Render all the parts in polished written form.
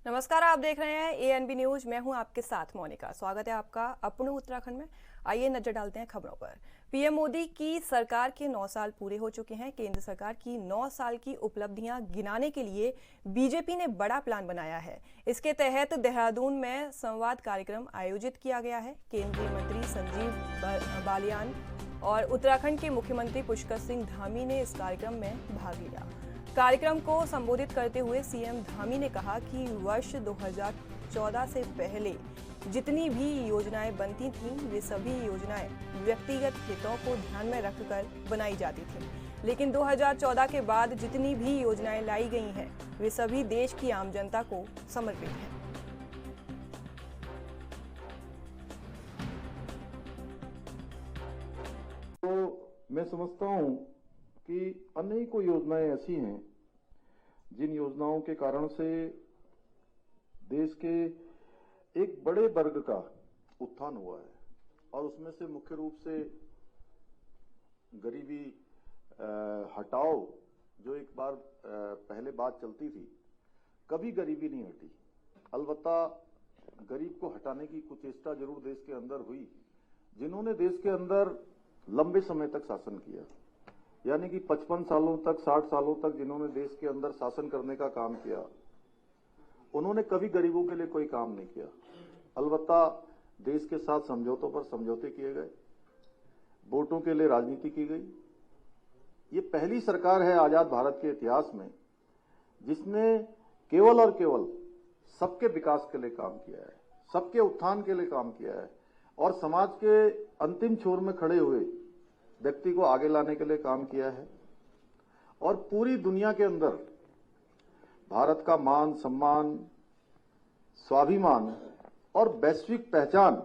नमस्कार, आप देख रहे हैं एएनबी न्यूज। मैं हूं आपके साथ मोनिका। स्वागत है आपका अपने उत्तराखंड में। आइए नजर डालते हैं खबरों पर। पीएम मोदी की सरकार के 9 साल पूरे हो चुके हैं। केंद्र सरकार की 9 साल की उपलब्धियां गिनाने के लिए बीजेपी ने बड़ा प्लान बनाया है। इसके तहत देहरादून में संवाद कार्यक्रम आयोजित किया गया है। केंद्रीय मंत्री संजीव बालियान और उत्तराखंड के मुख्यमंत्री पुष्कर सिंह धामी ने इस कार्यक्रम में भाग लिया। कार्यक्रम को संबोधित करते हुए सीएम धामी ने कहा कि वर्ष 2014 से पहले जितनी भी योजनाएं बनती थीं, वे सभी योजनाएं व्यक्तिगत हितों को ध्यान में रखकर बनाई जाती थीं। लेकिन 2014 के बाद जितनी भी योजनाएं लाई गई हैं, वे सभी देश की आम जनता को समर्पित हैं। तो मैं समझता हूं कि अनेकों योजनाएं ऐसी हैं जिन योजनाओं के कारण से देश के एक बड़े वर्ग का उत्थान हुआ है, और उसमें से मुख्य रूप से गरीबी हटाओ, जो एक बार पहले बात चलती थी, कभी गरीबी नहीं हटी। अलबत्ता गरीब को हटाने की कुचेष्टा जरूर देश के अंदर हुई। जिन्होंने देश के अंदर लंबे समय तक शासन किया, यानी कि 55 सालों तक, 60 सालों तक जिन्होंने देश के अंदर शासन करने का काम किया, उन्होंने कभी गरीबों के लिए कोई काम नहीं किया। अलबत्ता देश के साथ समझौतों पर समझौते किए गए, वोटों के लिए राजनीति की गई। ये पहली सरकार है आजाद भारत के इतिहास में जिसने केवल और केवल सबके विकास के लिए काम किया है, सबके उत्थान के लिए काम किया है, और समाज के अंतिम छोर में खड़े हुए व्यक्ति को आगे लाने के लिए काम किया है। और पूरी दुनिया के अंदर भारत का मान सम्मान, स्वाभिमान और वैश्विक पहचान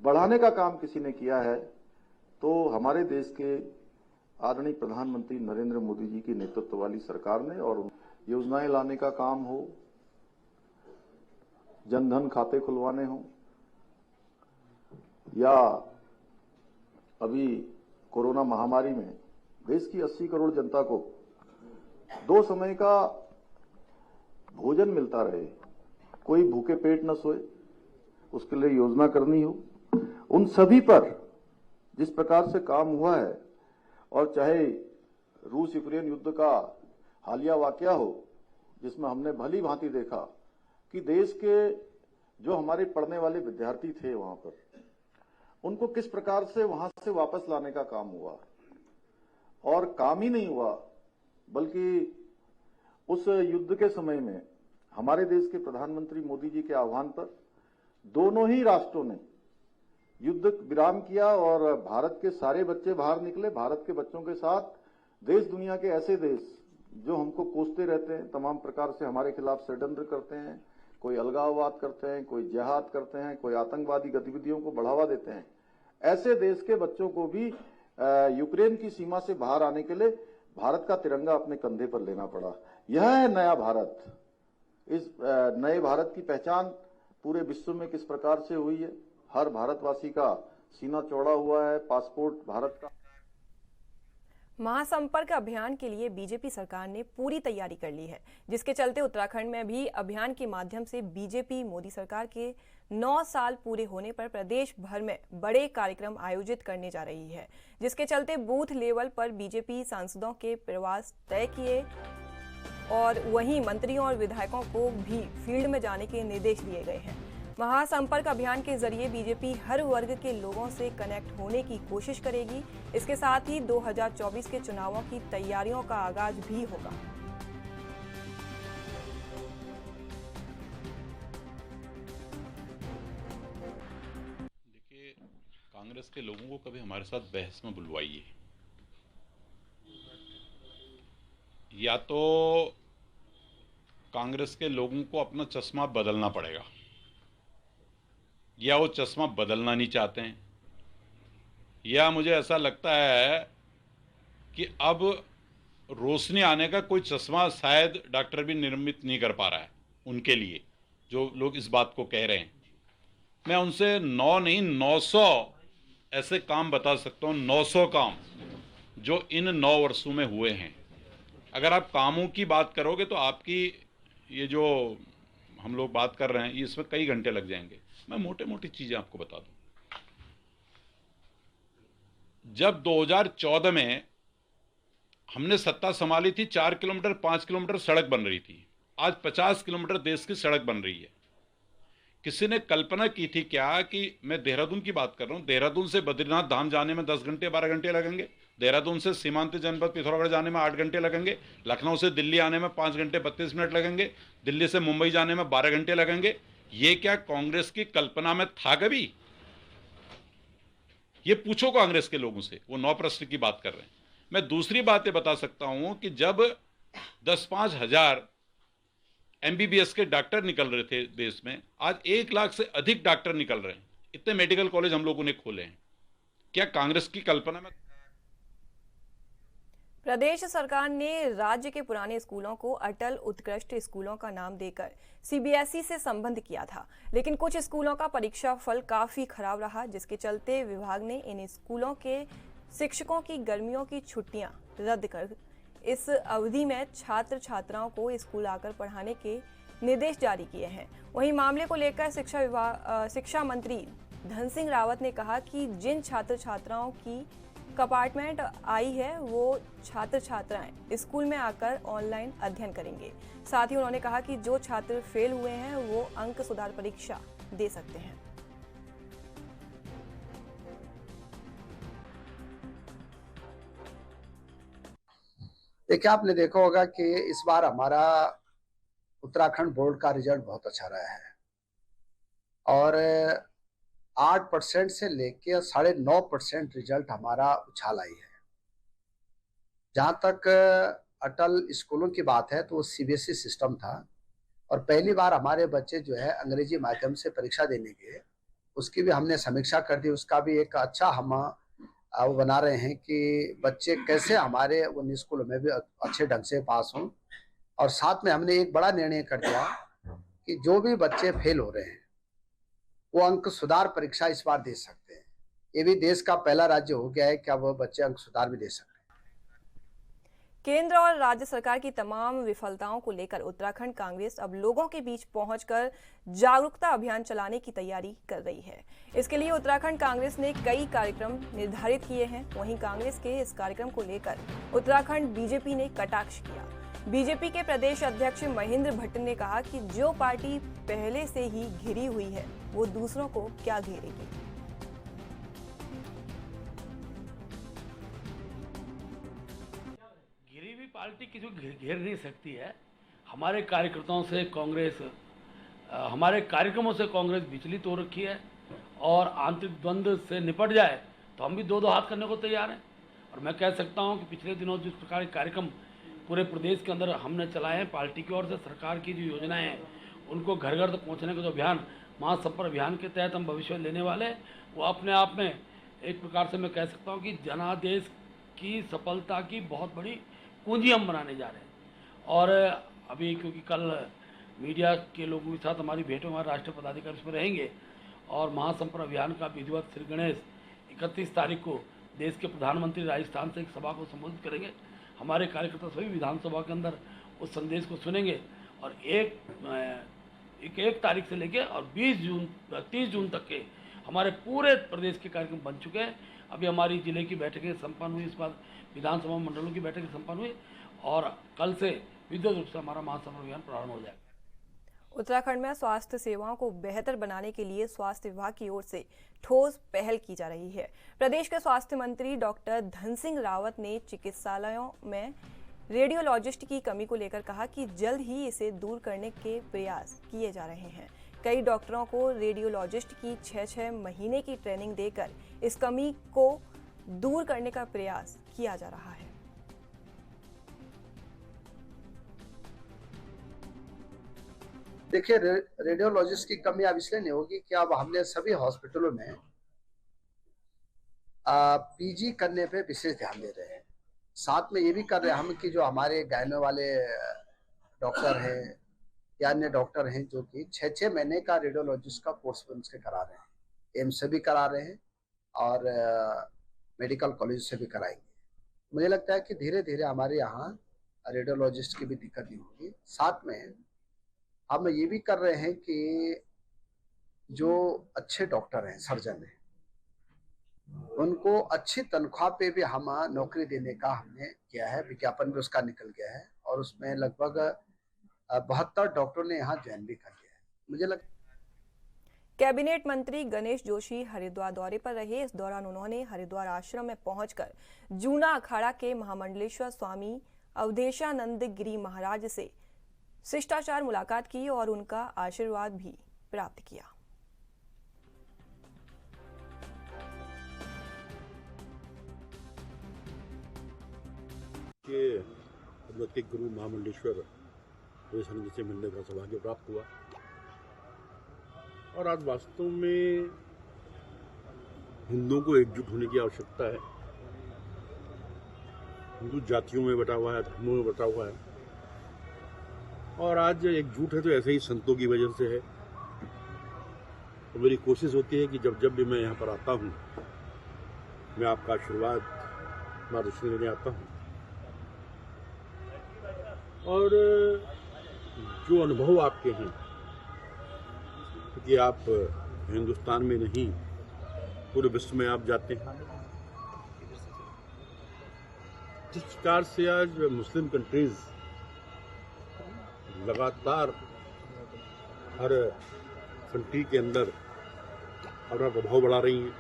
बढ़ाने का काम किसी ने किया है तो हमारे देश के आदरणीय प्रधानमंत्री नरेंद्र मोदी जी की नेतृत्व वाली सरकार ने। और योजनाएं लाने का काम हो, जनधन खाते खुलवाने हो, या अभी कोरोना महामारी में देश की 80 करोड़ जनता को 2 समय का भोजन मिलता रहे, कोई भूखे पेट न सोए, उसके लिए योजना करनी हो, उन सभी पर जिस प्रकार से काम हुआ है, और चाहे रूस यूक्रेन युद्ध का हालिया वाकया हो जिसमें हमने भली भांति देखा कि देश के जो हमारे पढ़ने वाले विद्यार्थी थे वहां पर, उनको किस प्रकार से वहां से वापस लाने का काम हुआ। और काम ही नहीं हुआ, बल्कि उस युद्ध के समय में हमारे देश के प्रधानमंत्री मोदी जी के आह्वान पर दोनों ही राष्ट्रों ने युद्ध विराम किया और भारत के सारे बच्चे बाहर निकले। भारत के बच्चों के साथ देश दुनिया के ऐसे देश जो हमको कोसते रहते हैं, तमाम प्रकार से हमारे खिलाफ षड्यंत्र करते हैं, कोई अलगाववाद करते हैं, कोई जिहाद करते हैं, कोई आतंकवादी गतिविधियों को बढ़ावा देते हैं, ऐसे देश के बच्चों को भी यूक्रेन की सीमा से बाहर आने के लिए भारत का तिरंगा अपने कंधे पर लेना पड़ा। यह है नया भारत। इस नए भारत की पहचान पूरे विश्व में किस प्रकार से हुई है। हर भारतवासी का सीना चौड़ा हुआ है, पासपोर्ट भारत का। महासंपर्क अभियान के लिए बीजेपी सरकार ने पूरी तैयारी कर ली है, जिसके चलते उत्तराखंड में भी अभियान के माध्यम से बीजेपी मोदी सरकार के 9 साल पूरे होने पर प्रदेश भर में बड़े कार्यक्रम आयोजित करने जा रही है, जिसके चलते बूथ लेवल पर बीजेपी सांसदों के प्रवास तय किए और वहीं मंत्रियों और विधायकों को भी फील्ड में जाने के निर्देश दिए गए हैं। महासंपर्क अभियान के जरिए बीजेपी हर वर्ग के लोगों से कनेक्ट होने की कोशिश करेगी। इसके साथ ही 2024 के चुनावों की तैयारियों का आगाज भी होगा। देखिए, कांग्रेस के लोगों को कभी हमारे साथ बहस में बुलवाइए, या तो कांग्रेस के लोगों को अपना चश्मा बदलना पड़ेगा, या वो चश्मा बदलना नहीं चाहते हैं, या मुझे ऐसा लगता है कि अब रोशनी आने का कोई चश्मा शायद डॉक्टर भी निर्मित नहीं कर पा रहा है उनके लिए, जो लोग इस बात को कह रहे हैं। मैं उनसे 9 नहीं 900 ऐसे काम बता सकता हूँ, 900 काम जो इन 9 वर्षों में हुए हैं। अगर आप कामों की बात करोगे तो आपकी ये जो हम लोग बात कर रहे हैं, इसमें कई घंटे लग जाएंगे। मैं मोटे मोटी चीज़ें आपको बता दूं। जब 2014 में हमने सत्ता संभाली थी, 4 किलोमीटर 5 किलोमीटर सड़क बन रही थी। आज 50 किलोमीटर देश की सड़क बन रही है। किसी ने कल्पना की थी क्या कि मैं देहरादून की बात कर रहा हूं, देहरादून से बद्रीनाथ धाम जाने में 10 घंटे 12 घंटे लगेंगे, देहरादून से सीमांत जनपद पिथौरागढ़ जाने में 8 घंटे लगेंगे, लखनऊ से दिल्ली आने में 5 घंटे 32 मिनट लगेंगे, दिल्ली से मुंबई जाने में 12 घंटे लगेंगे। ये क्या कांग्रेस की कल्पना में था कभी? ये पूछो कांग्रेस के लोगों से, वो 9 प्रश्न की बात कर रहे हैं। मैं दूसरी बात ये बता सकता हूं कि जब 10-5 हजार एमबीबीएस के डॉक्टर निकल रहे थे देश में, आज 1 लाख से अधिक डॉक्टर निकल रहे हैं। इतने मेडिकल कॉलेज हम लोगों ने खोले हैं। क्या कांग्रेस की कल्पना में? प्रदेश सरकार ने राज्य के पुराने स्कूलों को अटल उत्कृष्ट स्कूलों का नाम देकर सीबीएसई से संबंध किया था, लेकिन कुछ स्कूलों का परीक्षा फल काफी खराब रहा, जिसके चलते विभाग ने इन स्कूलों के शिक्षकों की गर्मियों की छुट्टियां रद्द कर इस अवधि में छात्र छात्राओं को स्कूल आकर पढ़ाने के निर्देश जारी किए हैं। वहीं मामले को लेकर शिक्षा मंत्री धन सिंह रावत ने कहा कि जिन छात्र छात्राओं की कंपार्टमेंट आई है वो छात्र छात्राएं स्कूल में आकर ऑनलाइन अध्ययन करेंगे। साथ ही उन्होंने कहा कि जो छात्र फेल हुए हैं वो अंक सुधार परीक्षा दे सकते हैं। देखिए, आपने देखा होगा कि इस बार हमारा उत्तराखंड बोर्ड का रिजल्ट बहुत अच्छा रहा है और 8% से लेकर 9.5% रिजल्ट हमारा उछाल आई है। जहां तक अटल स्कूलों की बात है तो वो सीबीएसई सिस्टम था और पहली बार हमारे बच्चे जो है अंग्रेजी माध्यम से परीक्षा देने गए, उसकी भी हमने समीक्षा कर दी। उसका भी एक अच्छा हम वो बना रहे हैं कि बच्चे कैसे हमारे उन स्कूलों में भी अच्छे ढंग से पास हों। और साथ में हमने एक बड़ा निर्णय कर दिया कि जो भी बच्चे फेल हो रहे हैं वो अंक सुधार परीक्षा इस बार दे सकते हैं। ये भी देश का पहला राज्य हो गया है कि अब बच्चे अंक सुधार भी दे सकते हैं। केंद्र और राज्य सरकार की तमाम विफलताओं को लेकर उत्तराखंड कांग्रेस अब लोगों के बीच पहुंचकर जागरूकता अभियान चलाने की तैयारी कर रही है। इसके लिए उत्तराखंड कांग्रेस ने कई कार्यक्रम निर्धारित किए हैं। वहीं कांग्रेस के इस कार्यक्रम को लेकर उत्तराखंड बीजेपी ने कटाक्ष किया। बीजेपी के प्रदेश अध्यक्ष महेंद्र भट्ट ने कहा कि जो पार्टी पहले से ही घिरी हुई है वो दूसरों को क्या घेरेगी। पार्टी किसी को घेर नहीं सकती है। हमारे कार्यकर्ताओं से कांग्रेस, हमारे कार्यक्रमों से कांग्रेस विचलित हो रखी है और आंतरिक द्वंद्व से निपट जाए तो हम भी दो हाथ करने को तैयार हैं। और मैं कह सकता हूं कि पिछले दिनों जिस प्रकार के कार्यक्रम पूरे प्रदेश के अंदर हमने चलाए हैं, पार्टी की ओर से सरकार की जो योजनाएं हैं उनको घर घर तक पहुँचने का जो अभियान, महासंपर्क अभियान के तहत हम भविष्य में लेने वाले, वो अपने आप में एक प्रकार से मैं कह सकता हूँ कि जनादेश की सफलता की बहुत बड़ी पूंजी हम बनाने जा रहे हैं। और अभी क्योंकि कल मीडिया के लोगों के साथ हमारी भेंट में हमारे राष्ट्रीय पदाधिकारी इसमें रहेंगे और महासंपर्क अभियान का विधिवत श्री गणेश 31 तारीख को देश के प्रधानमंत्री राजस्थान से एक सभा को संबोधित करेंगे। हमारे कार्यकर्ता सभी विधानसभा के अंदर उस संदेश को सुनेंगे और एक तारीख से लेके और 30 जून तक के हमारे पूरे प्रदेश के कार्यक्रम बन चुके हैं। अभी हमारी जिले की बैठकें संपन्न हुई, इस बार विधानसभा मंडलों की बैठकें संपन्न हुई और कल से विद्युत रूप से हमारा महासंपर्क अभियान प्रारंभ हो जाएगा। उत्तराखंड में स्वास्थ्य सेवाओं को बेहतर बनाने के लिए स्वास्थ्य विभाग की ओर से ठोस पहल की जा रही है। प्रदेश के स्वास्थ्य मंत्री डॉक्टर धन सिंह रावत ने चिकित्सालयों में रेडियोलॉजिस्ट की कमी को लेकर कहा कि जल्द ही इसे दूर करने के प्रयास किए जा रहे हैं। कई डॉक्टरों को रेडियोलॉजिस्ट की 6-6 महीने की ट्रेनिंग देकर इस कमी को दूर करने का प्रयास किया जा रहा है। देखिए, रेडियोलॉजिस्ट की कमी अब इसलिए नहीं होगी कि अब हमने सभी हॉस्पिटलों में पीजी करने पे विशेष ध्यान दे रहे हैं। साथ में ये भी कर रहे हैं हम कि जो हमारे गायनो वाले डॉक्टर हैं या अन्य डॉक्टर हैं जो कि 6-6 महीने का रेडियोलॉजिस्ट का कोर्स उनसे करा रहे हैं, एम्स से भी करा रहे हैं और मेडिकल कॉलेज से भी कराएंगे। मुझे लगता है कि धीरे धीरे हमारे यहाँ रेडियोलॉजिस्ट की भी दिक्कत नहीं होगी। साथ में अब मैं ये भी कर रहे हैं कि जो अच्छे डॉक्टर हैं, सर्जन हैं, उनको अच्छी तनख्वाह पे भी हम नौकरी देने का हमने किया है। विज्ञापन भी उसका निकल गया है और उसमें लगभग 72 डॉक्टरों ने यहाँ ज्वाइन भी कर लिया है। मुझे लगता कैबिनेट मंत्री गणेश जोशी हरिद्वार दौरे पर रहे। इस दौरान उन्होंने हरिद्वार आश्रम में पहुंचकर जूना अखाड़ा के महामंडलेश्वर स्वामी अवधेशानंद गिरी महाराज से शिष्टाचार मुलाकात की और उनका आशीर्वाद भी प्राप्त किया। के अद्वैत के गुरु महामंडलेश्वर अवधेशानंद से मिलने का सौभाग्य प्राप्त हुआ और आज वास्तव में हिंदुओं को एकजुट होने की आवश्यकता है। हिंदू जातियों में बटा हुआ है, धर्मों में बटा हुआ है और आज एकजुट है तो ऐसे ही संतों की वजह से है। तो मेरी कोशिश होती है कि जब जब भी मैं यहाँ पर आता हूँ, मैं आपका आशीर्वाद, मार्गदर्शन लेने आता हूँ और जो अनुभव आपके हैं, क्योंकि आप हिंदुस्तान में नहीं पूरे विश्व में आप जाते हैं, जिस प्रकार से आज मुस्लिम कंट्रीज लगातार हर कंट्री के अंदर अपना प्रभाव बढ़ा रही हैं।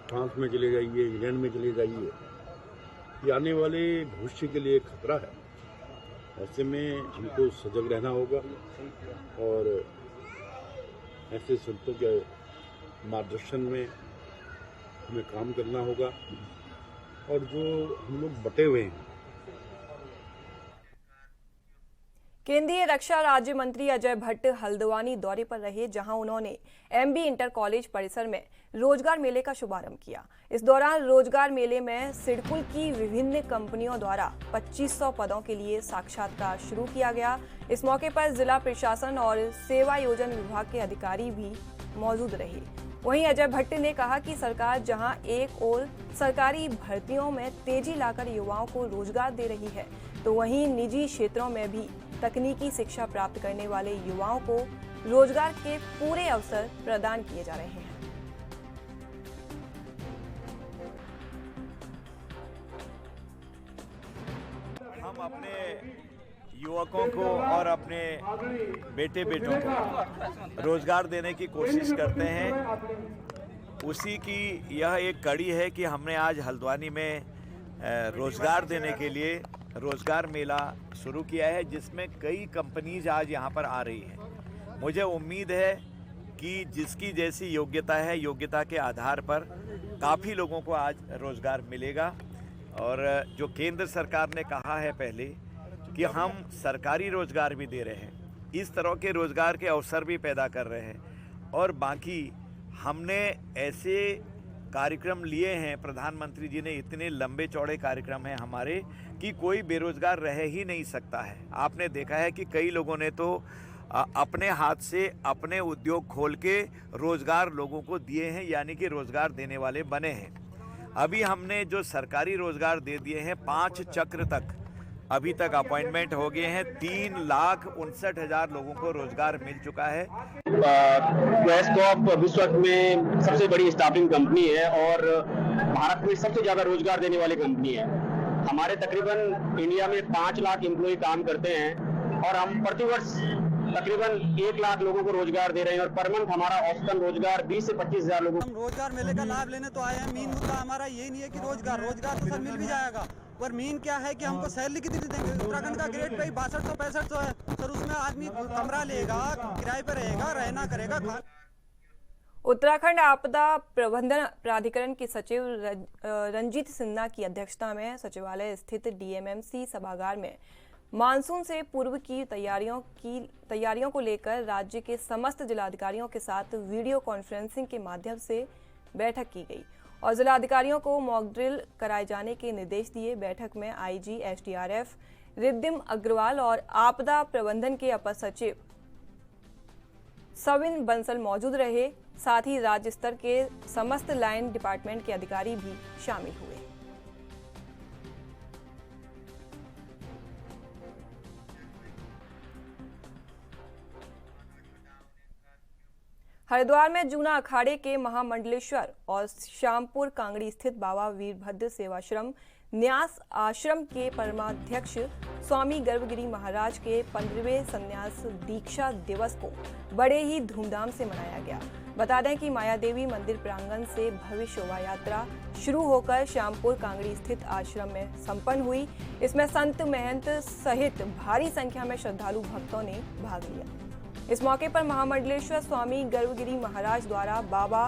फ्रांस में चले जाइए, इंग्लैंड में चले जाइए, ये आने वाले भविष्य के लिए खतरा है। ऐसे में हमको सजग रहना होगा और ऐसे संतों के मार्गदर्शन में हमें काम करना होगा और जो हम लोग बटे हुए हैं। केंद्रीय रक्षा राज्य मंत्री अजय भट्ट हल्द्वानी दौरे पर रहे, जहां उन्होंने एमबी इंटर कॉलेज परिसर में रोजगार मेले का शुभारंभ किया। इस दौरान रोजगार मेले में सिडकुल की विभिन्न कंपनियों द्वारा 2500 पदों के लिए साक्षात्कार शुरू किया गया। इस मौके पर जिला प्रशासन और सेवा योजन विभाग के अधिकारी भी मौजूद रहे। वहीं अजय भट्ट ने कहा कि सरकार जहां एक ओर सरकारी भर्तियों में तेजी लाकर युवाओं को रोजगार दे रही है, तो वहीं निजी क्षेत्रों में भी तकनीकी शिक्षा प्राप्त करने वाले युवाओं को रोजगार के पूरे अवसर प्रदान किए जा रहे हैं। हम अपने युवकों को और अपने बेटे बेटों को रोजगार देने की कोशिश करते हैं। उसी की यह एक कड़ी है कि हमने आज हल्द्वानी में रोजगार देने के लिए रोजगार मेला शुरू किया है, जिसमें कई कंपनीज आज यहाँ पर आ रही हैं। मुझे उम्मीद है कि जिसकी जैसी योग्यता है, योग्यता के आधार पर काफ़ी लोगों को आज रोजगार मिलेगा। और जो केंद्र सरकार ने कहा है पहले कि हम सरकारी रोजगार भी दे रहे हैं, इस तरह के रोजगार के अवसर भी पैदा कर रहे हैं। और बाकी हमने ऐसे कार्यक्रम लिए हैं, प्रधानमंत्री जी ने इतने लंबे चौड़े कार्यक्रम हैं हमारे कि कोई बेरोजगार रह ही नहीं सकता है। आपने देखा है कि कई लोगों ने तो अपने हाथ से अपने उद्योग खोल के रोजगार लोगों को दिए हैं, यानी कि रोजगार देने वाले बने हैं। अभी हमने जो सरकारी रोजगार दे दिए हैं, 5 चक्र तक अभी तक अपॉइंटमेंट हो गए हैं। 3,59,000 लोगों को रोजगार मिल चुका है। क्वेस्कॉप विश्व में सबसे बड़ी स्टाफिंग कंपनी है और भारत में सबसे ज्यादा रोजगार देने वाली कंपनी है। हमारे तकरीबन इंडिया में 5 लाख एम्प्लॉय काम करते हैं और हम प्रतिवर्ष तकरीबन 1 लाख लोगों को रोजगार दे रहे हैं और पर मंथ हमारा औसतन रोजगार 20 से 25,000 लोगों। हम रोजगार मेले का लाभ लेने तो आए हैं। मेन मुद्दा हमारा ये नहीं है कि रोजगार तो सर मिल भी जाएगा, पर मेन क्या है कि हमको सैलरी कितनी देंगे। उत्तराखंड का ग्रेड पे 6200-6500 है सर, उसमें आदमी कमरा लेगा, किराए पे रहेगा, रहना करेगा। उत्तराखंड आपदा प्रबंधन प्राधिकरण के सचिव रंजीत सिन्हा की अध्यक्षता में सचिवालय स्थित डीएमएमसी सभागार में मानसून से पूर्व की तैयारियों को लेकर राज्य के समस्त जिलाधिकारियों के साथ वीडियो कॉन्फ्रेंसिंग के माध्यम से बैठक की गई और जिलाधिकारियों को मॉक ड्रिल कराए जाने के निर्देश दिए। बैठक में आईजी एसडीआरएफ रिद्धिम अग्रवाल और आपदा प्रबंधन के अपर सचिव सविन बंसल मौजूद रहे। साथ ही राज्य स्तर के समस्त लाइन डिपार्टमेंट के अधिकारी भी शामिल हुए। हरिद्वार में जूना अखाड़े के महामंडलेश्वर और श्यामपुर कांगड़ी स्थित बाबा वीरभद्र सेवाश्रम न्यास आश्रम के परमाध्यक्ष स्वामी गर्भगिरी महाराज के 15वें संन्यास दीक्षा दिवस को बड़े ही धूमधाम से मनाया गया। बता दें कि माया देवी मंदिर प्रांगण से भव्य शोभा यात्रा शुरू होकर श्यामपुर कांगड़ी स्थित आश्रम में संपन्न हुई। इसमें संत महंत सहित भारी संख्या में श्रद्धालु भक्तों ने भाग लिया। इस मौके पर महामंडलेश्वर स्वामी गर्भगिरी महाराज द्वारा बाबा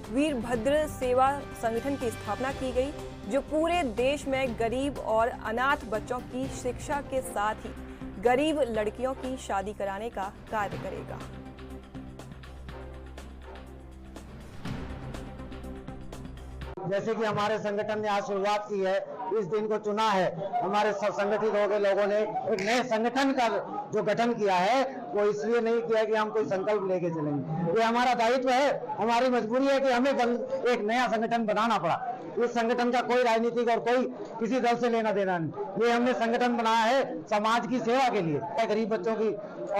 वीरभद्र सेवा संगठन की स्थापना की गई, जो पूरे देश में गरीब और अनाथ बच्चों की शिक्षा के साथ ही गरीब लड़कियों की शादी कराने का कार्य करेगा। जैसे कि हमारे संगठन ने आज शुरुआत की है, इस दिन को चुना है, हमारे संगठित हो गए लोगों ने एक नए संगठन का जो गठन किया है वो इसलिए नहीं किया कि हम कोई संकल्प लेके चलेंगे। ये हमारा दायित्व है, हमारी मजबूरी है कि हमें एक नया संगठन बनाना पड़ा। इस संगठन का कोई राजनीतिक और कोई किसी दल से लेना देना नहीं। ये हमने संगठन बनाया है समाज की सेवा के लिए, गरीब बच्चों की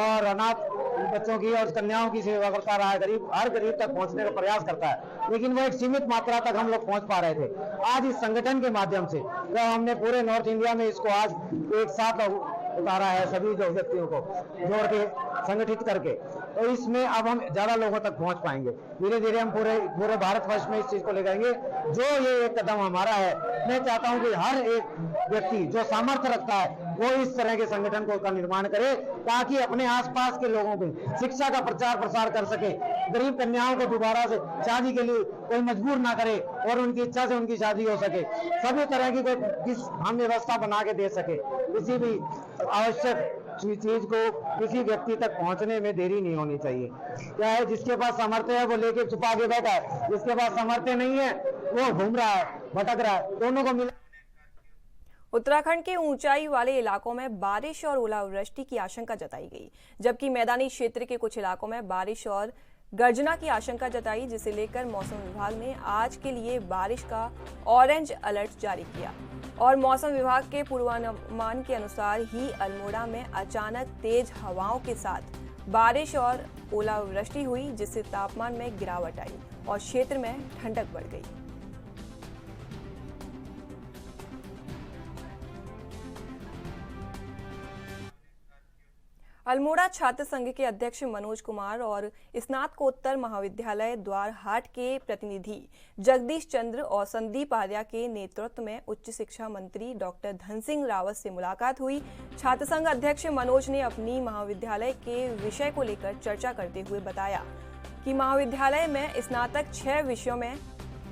और अनाथ बच्चों की और कन्याओं की सेवा करता रहा है। हर गरीब तक पहुंचने का प्रयास करता है, लेकिन वो एक सीमित मात्रा तक हम लोग पहुंच पा रहे थे। आज इस संगठन के माध्यम से जब हमने पूरे नॉर्थ इंडिया में इसको आज एक साथ उतारा है, सभी जो व्यक्तियों को जोड़ के संगठित करके, तो इसमें अब हम ज्यादा लोगों तक पहुंच पाएंगे। धीरे धीरे हम पूरे भारतवर्ष में इस चीज को ले जाएंगे। जो ये एक कदम हमारा है, मैं चाहता हूं कि हर एक व्यक्ति जो सामर्थ्य रखता है वो इस तरह के संगठन का निर्माण करे, ताकि अपने आसपास के लोगों को शिक्षा का प्रचार प्रसार कर सके। गरीब कन्याओं को दोबारा से शादी के लिए कोई मजबूर ना करे और उनकी इच्छा से उनकी शादी हो सके। सभी तरह की कोई हम व्यवस्था बना के दे सके। किसी भी आवश्यक चीज को किसी व्यक्ति तक पहुंचने में देरी नहीं होनी चाहिए। क्या है, जिसके पास सामर्थ्य है वो लेके छुपा के बैठा है, जिसके पास सामर्थ्य नहीं है वो घूम रहा है, भटक रहा है, दोनों को मिला। उत्तराखंड के ऊंचाई वाले इलाकों में बारिश और ओलावृष्टि की आशंका जताई गई, जबकि मैदानी क्षेत्र के कुछ इलाकों में बारिश और गर्जना की आशंका जताई, जिसे लेकर मौसम विभाग ने आज के लिए बारिश का ऑरेंज अलर्ट जारी किया। और मौसम विभाग के पूर्वानुमान के अनुसार ही अल्मोड़ा में अचानक तेज हवाओं के साथ बारिश और ओलावृष्टि हुई, जिससे तापमान में गिरावट आई और क्षेत्र में ठंडक बढ़ गई। अल्मोड़ा छात्र संघ के अध्यक्ष मनोज कुमार और स्नातकोत्तर महाविद्यालय द्वारहाट के प्रतिनिधि जगदीश चंद्र और संदीप आर्या के नेतृत्व में उच्च शिक्षा मंत्री डॉक्टर धन सिंह रावत से मुलाकात हुई। छात्र संघ अध्यक्ष मनोज ने अपनी महाविद्यालय के विषय को लेकर चर्चा करते हुए बताया कि महाविद्यालय में स्नातक 6 विषयों में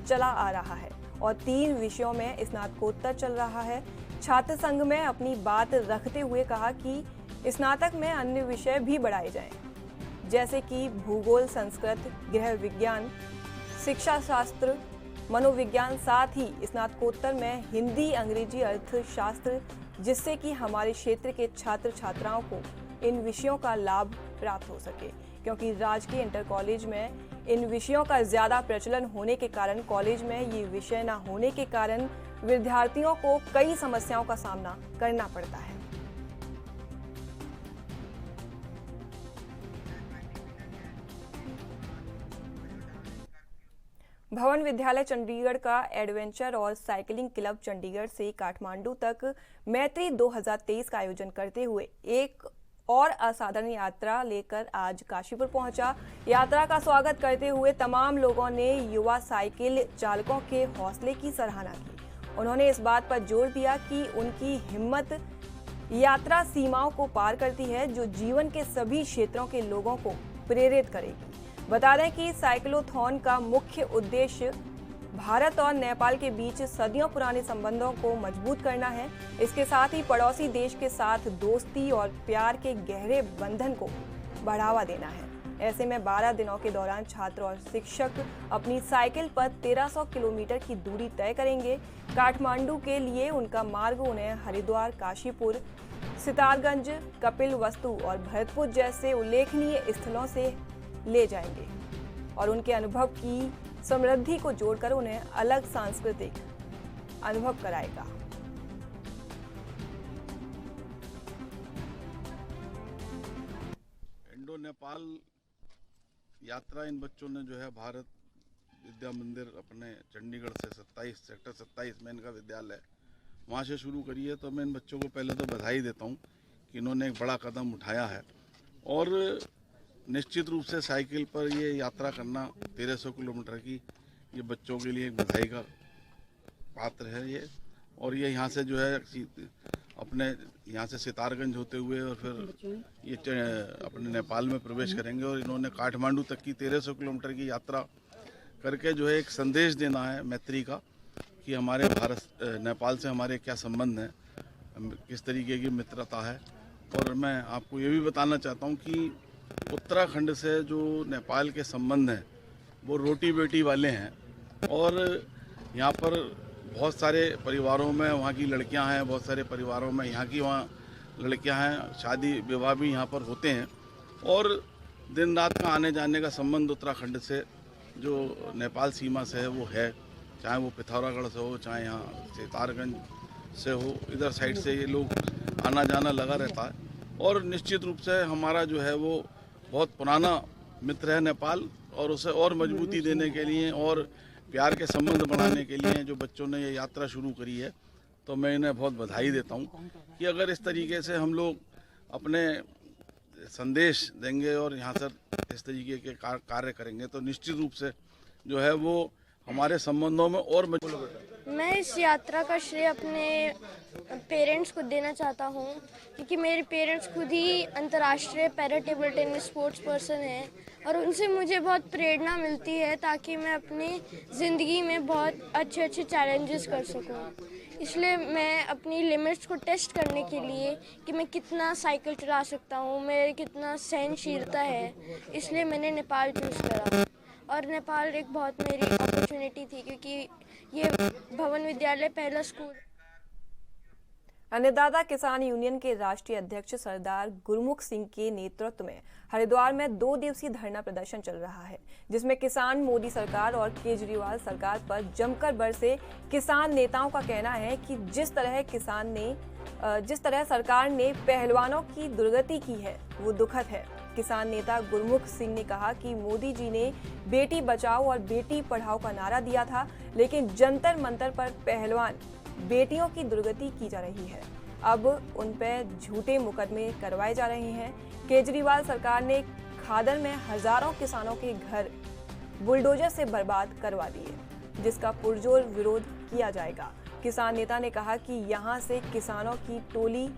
चला आ रहा है और 3 विषयों में स्नातकोत्तर चल रहा है। छात्र संघ में अपनी बात रखते हुए कहा कि स्नातक में अन्य विषय भी बढ़ाए जाएं, जैसे कि भूगोल, संस्कृत, गृह विज्ञान, शिक्षा शास्त्र, मनोविज्ञान, साथ ही स्नातकोत्तर में हिंदी, अंग्रेजी, अर्थशास्त्र, जिससे कि हमारे क्षेत्र के छात्र छात्राओं को इन विषयों का लाभ प्राप्त हो सके, क्योंकि राजकीय इंटर कॉलेज में इन विषयों का ज्यादा प्रचलन होने के कारण कॉलेज में ये विषय न होने के कारण विद्यार्थियों को कई समस्याओं का सामना करना पड़ता है। भवन विद्यालय चंडीगढ़ का एडवेंचर और साइकिलिंग क्लब चंडीगढ़ से काठमांडू तक मैत्री 2023 का आयोजन करते हुए एक और असाधारण यात्रा लेकर आज काशीपुर पहुंचा। यात्रा का स्वागत करते हुए तमाम लोगों ने युवा साइकिल चालकों के हौसले की सराहना की। उन्होंने इस बात पर जोर दिया कि उनकी हिम्मत यात्रा सीमाओं को पार करती है, जो जीवन के सभी क्षेत्रों के लोगों को प्रेरित करेगी। बता दें कि साइक्लोथॉन का मुख्य उद्देश्य भारत और नेपाल के बीच सदियों पुराने संबंधों को मजबूत करना है। इसके साथ ही पड़ोसी देश के साथ दोस्ती और प्यार के गहरे बंधन को बढ़ावा देना है। ऐसे में 12 दिनों के दौरान छात्र और शिक्षक अपनी साइकिल पर 1300 किलोमीटर की दूरी तय करेंगे। काठमांडू के लिए उनका मार्ग उन्हें हरिद्वार, काशीपुर, सितारगंज, कपिलवस्तु और भरतपुर जैसे उल्लेखनीय स्थलों से ले जाएंगे और उनके अनुभव की समृद्धि को जोड़कर उन्हें अलग सांस्कृतिक अनुभव कराएगा। इंडो नेपाल यात्रा इन बच्चों ने जो है भारत विद्या मंदिर अपने चंडीगढ़ से 27 सेक्टर 27 में इनका विद्यालय वहाँ से शुरू करी है। तो मैं इन बच्चों को पहले तो बधाई देता हूँ कि इन्होंने एक बड़ा कदम उठाया है और निश्चित रूप से साइकिल पर ये यात्रा करना 1300 किलोमीटर की ये बच्चों के लिए एक बधाई का पात्र है ये। और ये यहाँ से जो है अपने यहाँ से सितारगंज होते हुए और फिर ये अपने नेपाल में प्रवेश करेंगे और इन्होंने काठमांडू तक की 1300 किलोमीटर की यात्रा करके जो है एक संदेश देना है मैत्री का कि हमारे भारत नेपाल से हमारे क्या संबंध हैं, किस तरीके की मित्रता है। और मैं आपको ये भी बताना चाहता हूँ कि उत्तराखंड से जो नेपाल के संबंध हैं वो रोटी बेटी वाले हैं और यहाँ पर बहुत सारे परिवारों में वहाँ की लड़कियाँ हैं, बहुत सारे परिवारों में यहाँ की वहाँ लड़कियाँ हैं, शादी विवाह भी यहाँ पर होते हैं और दिन रात का आने जाने का संबंध उत्तराखंड से जो नेपाल सीमा से है वो है, चाहे वो पिथौरागढ़ से हो, चाहे यहाँ सितारगंज से हो, इधर साइड से ये लोग आना जाना लगा रहता है। और निश्चित रूप से हमारा जो है वो बहुत पुराना मित्र है नेपाल और उसे और मजबूती देने के लिए और प्यार के संबंध बढ़ाने के लिए जो बच्चों ने ये यात्रा शुरू करी है तो मैं इन्हें बहुत बधाई देता हूँ कि अगर इस तरीके से हम लोग अपने संदेश देंगे और यहाँ से इस तरीके के कार्य करेंगे तो निश्चित रूप से जो है वो हमारे संबंधों में और मैं इस यात्रा का श्रेय अपने पेरेंट्स को देना चाहता हूँ क्योंकि मेरे पेरेंट्स खुद ही अंतर्राष्ट्रीय para table tennis sports person हैं और उनसे मुझे बहुत प्रेरणा मिलती है ताकि मैं अपनी ज़िंदगी में बहुत अच्छे अच्छे चैलेंजेस कर सकूँ। इसलिए मैं अपनी लिमिट्स को टेस्ट करने के लिए कि मैं कितना साइकिल चला सकता हूँ, मेरे कितना सहनशीलता है, इसलिए मैंने नेपाल चूज़ करा। और नेपाल एक बहुत मेरी अपॉर्चुनिटी थी क्योंकि ये भवन विद्यालय पहला स्कूल। अन्नदाता किसान यूनियन के राष्ट्रीय अध्यक्ष सरदार गुरमुख सिंह के नेतृत्व में हरिद्वार में 2 दिवसीय धरना प्रदर्शन चल रहा है, जिसमें किसान मोदी सरकार और केजरीवाल सरकार पर जमकर बरसे। किसान नेताओं का कहना है कि जिस तरह सरकार ने पहलवानों की दुर्गति की है वो दुखद है। किसान नेता गुरमुख सिंह ने कहा कि मोदी जी ने बेटी बचाओ और बेटी पढ़ाओ का नारा दिया था, लेकिन जंतर मंतर पर पहलवान बेटियों की दुर्गति की जा रही है। अब उन पर झूठे मुकदमे करवाए जा रहे हैं। केजरीवाल सरकार ने खादर में हजारों किसानों के घर बुलडोजर से बर्बाद करवा दिए, जिसका पुरजोर विरोध किया जाएगा। किसान नेता ने कहा कि यहां से किसानों की टोली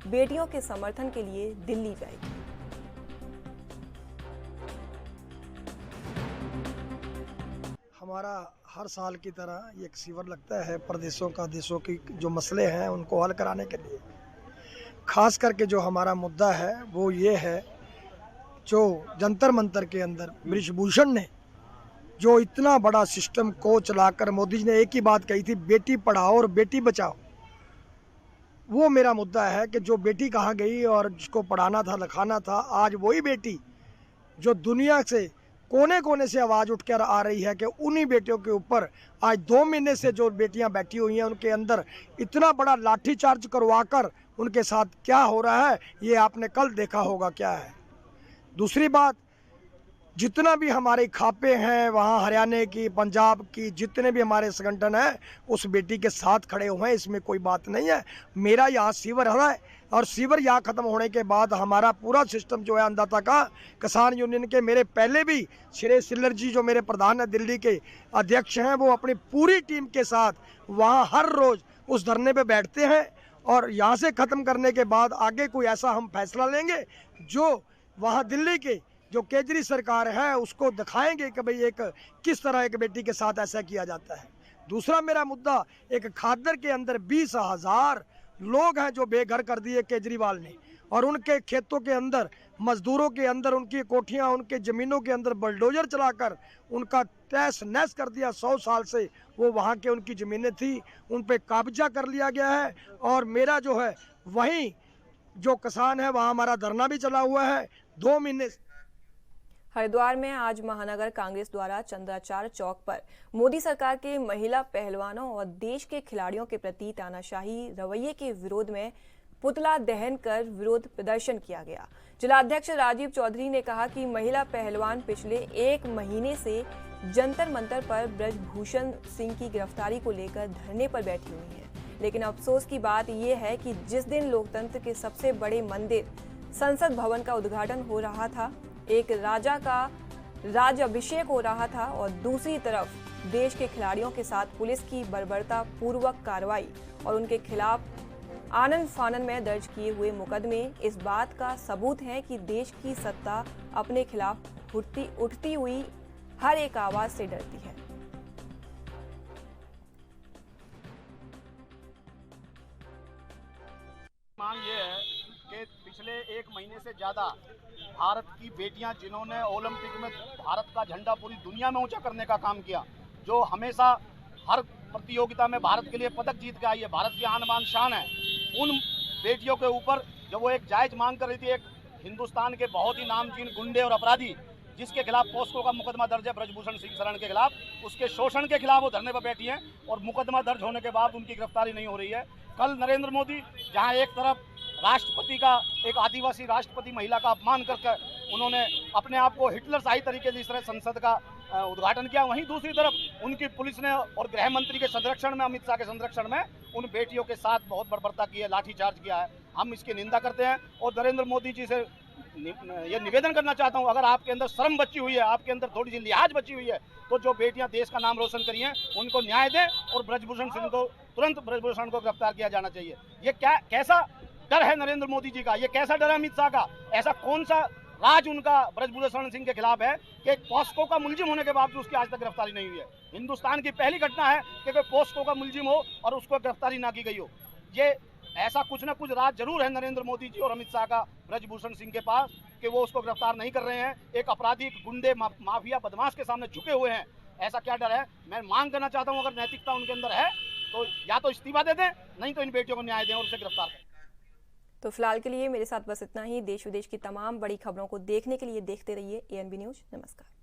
बेटियों के समर्थन के लिए दिल्ली जाएगी। हमारा हर साल की तरह एक शिविर लगता है प्रदेशों का, देशों की जो मसले हैं उनको हल कराने के लिए। खास करके जो हमारा मुद्दा है वो ये है, जो जंतर मंतर के अंदर बृजभूषण ने जो इतना बड़ा सिस्टम को चलाकर मोदी जी ने एक ही बात कही थी, बेटी पढ़ाओ और बेटी बचाओ। वो मेरा मुद्दा है कि जो बेटी कहाँ गई और जिसको पढ़ाना था लिखाना था, आज वही बेटी जो दुनिया से कोने कोने से आवाज़ उठकर आ रही है कि उन्हीं बेटियों के ऊपर आज 2 महीने से जो बेटियां बैठी हुई हैं उनके अंदर इतना बड़ा लाठीचार्ज करवाकर उनके साथ क्या हो रहा है ये आपने कल देखा होगा क्या है। दूसरी बात, जितना भी हमारे खापे हैं वहाँ हरियाणा की, पंजाब की, जितने भी हमारे संगठन हैं उस बेटी के साथ खड़े हुए हैं, इसमें कोई बात नहीं है। मेरा यहाँ शिविर है और शिविर यहाँ ख़त्म होने के बाद हमारा पूरा सिस्टम जो है अन्नदाता का किसान यूनियन के, मेरे पहले भी श्री सिल्लर जी जो मेरे प्रधान है दिल्ली के अध्यक्ष हैं, वो अपनी पूरी टीम के साथ वहाँ हर रोज़ उस धरने पे बैठते हैं और यहाँ से ख़त्म करने के बाद आगे कोई ऐसा हम फैसला लेंगे जो वहाँ दिल्ली के जो केजरी सरकार है उसको दिखाएंगे कि भाई एक किस तरह एक बेटी के साथ ऐसा किया जाता है। दूसरा मेरा मुद्दा, एक खादर के अंदर 20,000 लोग हैं जो बेघर कर दिए केजरीवाल ने और उनके खेतों के अंदर, मजदूरों के अंदर, उनकी कोठियां, उनके ज़मीनों के अंदर बुलडोजर चलाकर उनका तहस नहस कर दिया। 100 साल से वो वहाँ के उनकी ज़मीनें थी उन पे कब्जा कर लिया गया है। और मेरा जो है वहीं जो किसान है वहाँ हमारा धरना भी चला हुआ है 2 महीने। हरिद्वार में आज महानगर कांग्रेस द्वारा चंद्राचार्य चौक पर मोदी सरकार के महिला पहलवानों और देश के खिलाड़ियों के प्रति तानाशाही रवैये के विरोध में पुतला दहन कर विरोध प्रदर्शन किया गया। जिलाध्यक्ष राजीव चौधरी ने कहा कि महिला पहलवान पिछले 1 महीने से जंतर मंतर पर ब्रजभूषण सिंह की गिरफ्तारी को लेकर धरने पर बैठी हुई हैं। लेकिन अफसोस की बात यह है कि जिस दिन लोकतंत्र के सबसे बड़े मंदिर संसद भवन का उद्घाटन हो रहा था, एक राजा का राज अभिषेक हो रहा था और दूसरी तरफ देश के खिलाड़ियों के साथ पुलिस की बर्बरता पूर्वक कार्रवाई और उनके खिलाफ आनन फानन में दर्ज किए हुए मुकदमे इस बात का सबूत हैं कि देश की सत्ता अपने खिलाफ उठती हुई हर एक आवाज से डरती है। मांग ये है कि पिछले 1 महीने से ज़्यादा भारत की बेटियां जिन्होंने ओलंपिक में भारत का झंडा पूरी दुनिया में ऊंचा करने का काम किया, जो हमेशा हर प्रतियोगिता में भारत के लिए पदक जीत के आई है, भारत की आन बान शान है, उन बेटियों के ऊपर जब वो एक जायज़ मांग कर रही थी, एक हिंदुस्तान के बहुत ही नामचीन गुंडे और अपराधी जिसके खिलाफ पोस्को का मुकदमा दर्ज है ब्रजभूषण सिंह शरण के खिलाफ, उसके शोषण के खिलाफ वो धरने पर बैठी हैं और मुकदमा दर्ज होने के बाद उनकी गिरफ्तारी नहीं हो रही है। कल नरेंद्र मोदी जहां एक तरफ राष्ट्रपति का, एक आदिवासी राष्ट्रपति महिला का अपमान करके उन्होंने अपने आप को हिटलरशाही तरीके से इस तरह संसद का उद्घाटन किया, वहीं दूसरी तरफ उनकी पुलिस ने और गृह मंत्री के संरक्षण में, अमित शाह के संरक्षण में उन बेटियों के साथ बहुत बर्बरता की है, लाठीचार्ज किया है। हम इसकी निंदा करते हैं और नरेंद्र मोदी जी से ये निवेदन करना चाहता हूं, अगर आपके अंदर शर्म बची हुई है, आपके अंदर थोड़ी सी लिहाज बची हुई है, तो जो बेटियां देश का नाम रोशन करी हैं उनको न्याय दें और ब्रजभूषण सिंह को तुरंत ब्रजभूषण को गिरफ्तार किया जाना चाहिए। ये कैसा डर है नरेंद्र मोदी जी का, ये कैसा डर है अमित शाह का, ऐसा कौन सा राज उनका ब्रजभूषण सिंह के खिलाफ है कि पॉस्को का मुलजिम होने के बावजूद उसकी आज तक गिरफ्तारी नहीं हुई है। हिंदुस्तान की पहली घटना है कि कोई पॉस्को का मुलजिम हो और उसको गिरफ्तारी ना की गई हो। ये ऐसा कुछ ना कुछ राज जरूर है नरेंद्र मोदी जी और अमित शाह का ब्रजभूषण सिंह के पास कि वो उसको गिरफ्तार नहीं कर रहे हैं। एक अपराधी, एक गुंडे, माफिया, बदमाश के सामने झुके हुए हैं, ऐसा क्या डर है? मैं मांग करना चाहता हूं, अगर नैतिकता उनके अंदर है तो या तो इस्तीफा दे दें, नहीं तो इन बेटियों को न्याय दें और उसे गिरफ्तार करें। तो फिलहाल के लिए मेरे साथ बस इतना ही। देश विदेश की तमाम बड़ी खबरों को देखने के लिए देखते रहिए ANB न्यूज। नमस्कार।